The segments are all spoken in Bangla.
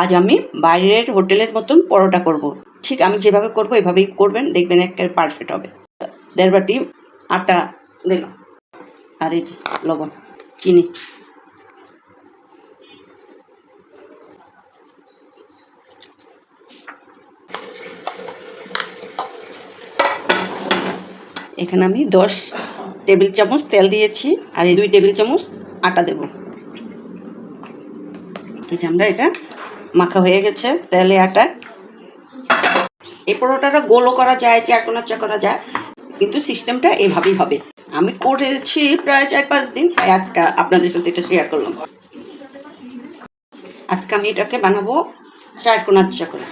আজ আমি বাইরের হোটেলের মতন পরোটা করব। ঠিক আমি যেভাবে করব এভাবেই করবেন, দেখবেন একেবারে পারফেক্ট হবে। 1.5 বাটি আটা দিলাম, আর এই যে লবণ, চিনি, এখানে আমি 10 টেবিল চামচ তেল দিয়েছি, আর এই 2 টেবিল চামচ আটা দেব। এই যে আমরা এটা মাখা হয়ে গেছে তেলে আটা। এই পরোটাটা গোলও করা যায়, চারকোনা করা যায়, কিন্তু সিস্টেমটা এভাবেই হবে। আমি করেছি প্রায় 4-5 দিন, তাই আজকে আপনাদের সাথে এটা শেয়ার করলাম। আজকে আমি এটাকে বানাবো চারকোনা করে।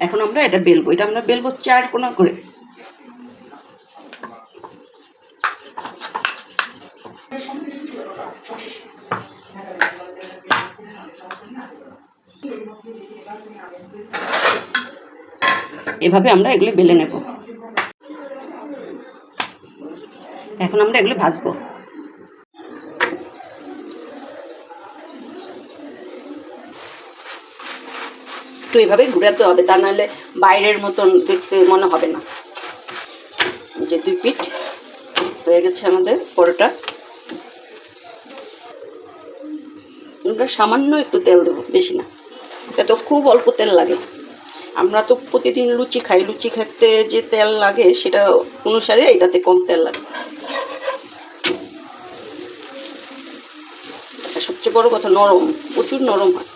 এখন আমরা এটা বেলবো, এটা আমরা বেলবো 4 কোনা করে। এভাবে আমরা এগুলি বেলে নেব। এখন আমরা এগুলি ভাজবো। একটু এভাবে ঘুরাতে হবে, তা নাহলে বাইরের মতন দেখতে মনে হবে না। যে 2 পিঠ হয়ে গেছে আমাদের পরোটা। আমরা সামান্য একটু তেল দেবো, বেশি না, এটা তো খুব অল্প তেল লাগে। আমরা তো প্রতিদিন লুচি খাই, লুচি খেতে যে তেল লাগে সেটা অনুসারে এটাতে কম তেল লাগে। সবচেয়ে বড় কথা নরম, প্রচুর নরম হয়।